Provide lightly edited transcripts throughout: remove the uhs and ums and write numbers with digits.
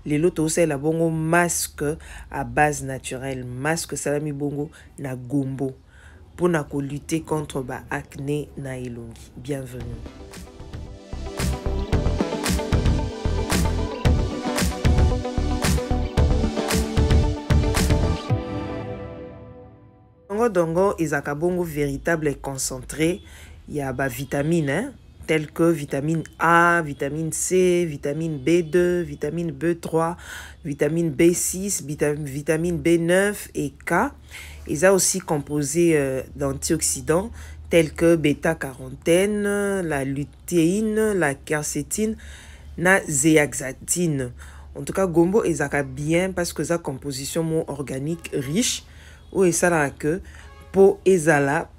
Lelo tosala bongo masque à base naturelle, masque salami bongo na gombo pour lutter contre ba acné na elongi. Bienvenue. Dongo ezaka bongo véritable et concentré, il y a ba vitamines hein, telles que vitamine A, vitamine C, vitamine B2, vitamine B3, vitamine B6, vitamine B9 et K. Ils ont aussi composé d'antioxydants tels que bêta-carotène, la lutéine, la quercétine, la zéaxanthine. En tout cas, gombo ezaka bien parce que sa composition organique riche ou et ça là que peau ezala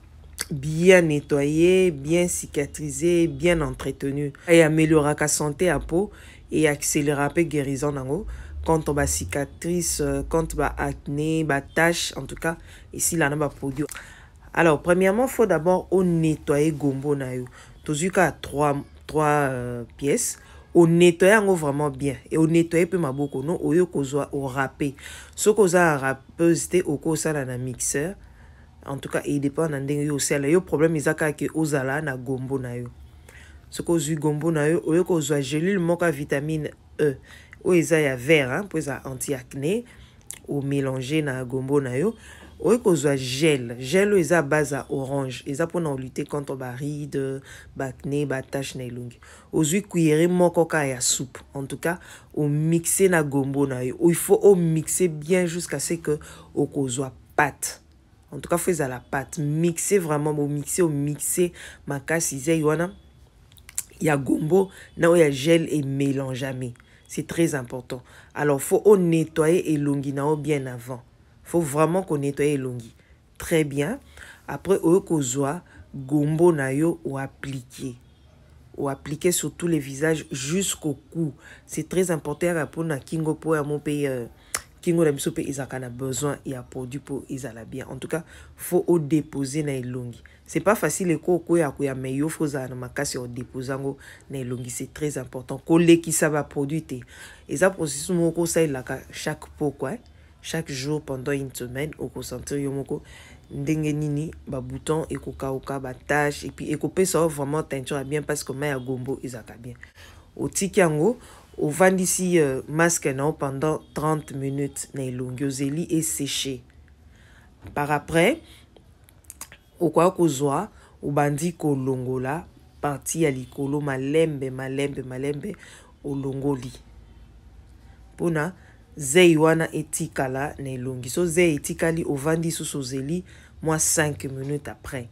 bien nettoyée, bien cicatrisée, bien entretenue et améliorera la santé à peau et accélérera la guérison nango contre la cicatrice, contre la acné, la tache en tout cas ici là on produit. Alors premièrement, faut d'abord nettoyer gombo na yo. Toujours qu'à trois pièces. On nettoie vraiment bien et on nettoie peu maboko non oyo kozwa au râpé ce koza râpeuse te okosa na mixeur en tout cas il dépend na ndenge yo sala yo problème ezaka ke ozala na gombo na yo ce kozwi gombo na yo oyo kozwa gélule moka vitamine E o eza ya vert hein pour ça anti-acné ou mélanger na gombo na yo oyo kozwa gel eza base à orange eza pour lutter contre ba ride acné ba tache na elongi ozwi cuillère moko ka ya soupe en tout cas au mixer na gombo na yo il faut au mixer bien jusqu'à ce que o kozwa pâte en tout cas faut la pâte mixer vraiment au mixer makasi zai wana ya gombo na o ya gel et mélange jamais c'est très important alors faut au nettoyer elongi na o bien avant. Faut vraiment qu'on nettoie elongi très bien. Après, au kozwa gombo na yo ou appliquer sur tous les visages jusqu'au cou. C'est très important pour na kingo pour mon pays kingo na biso pe izaka na besoin et a produit pour izala bien. En tout cas, faut au déposer na elongi. C'est pas facile ko ya mais yo faut za na makasi au déposer ngo na elongi, c'est très important. Ko leki ça va produire te. Et ça processus moko ça il chaque pot quoi. Chaque jour pendant une semaine au concentre yomoko ndenge nini ba bouton et kokauka ba tache et puis ekope ça vraiment teinture bien parce que ma gombo izaka bien au tikiango au vandisi masque non pendant 30 minutes na elongiozeli et séché par après au quoi kozwa au bandi ko longola parti ya likolo malembe au longoli pona zei wana etikala na elongi so zei etikali ovandi susu zeli moi 5 minutes après.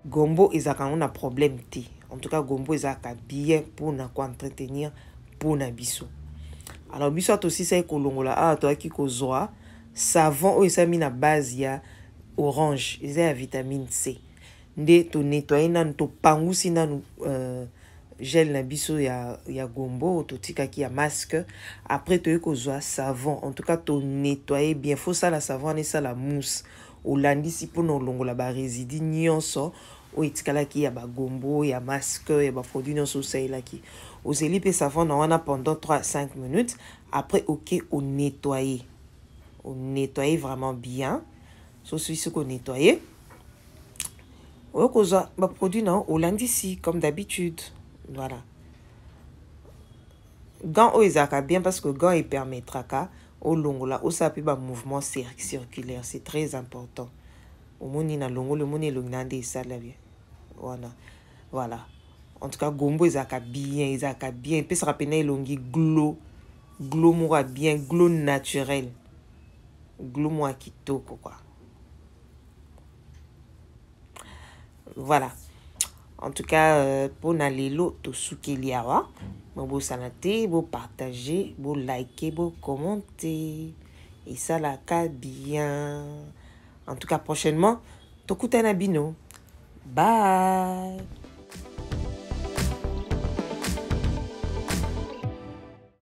Gombo ezaka on a problème te. En tout cas gombo ezaka bien pour na ko entretenir pour na biso. Alors biso aussi ça kolongola a to aki kozwa savon o esami na base ya orange, eza ya vitamine C. Nde to nettoyer na to pangusi na gel na biso ya gombo to tikaki ya masque après to kozwa savon. En tout cas to nettoyer bien, faut ça la savon et ça la mousse. Olandisi pour no longola ba résidus nyonso o etikalaki ya ba gombo ya masque ya ba produit nyonso sailaki ozeli pe savon na wana pendant 3-5 minutes après ok on nettoyer vraiment bien so ce qu'on nettoyer o koza ba produit na olandisi comme d'habitude voilà gant o ezaka bien parce que gant il permettra ka au longola au sapi ba mouvement circulaire, c'est très important au moni na longo le moni longnande ça la bien voilà en tout cas gombo ezaka bien et puis ça rappelle elongi glow moi bien glow naturel glow moi kitoko quoi voilà en tout cas pour na lelo to sukeli awa Vous sanate, vous partagez, vous likez, vous commentez. Et ça la cas bien. En tout cas, prochainement, Tokuta Nabino. Bye.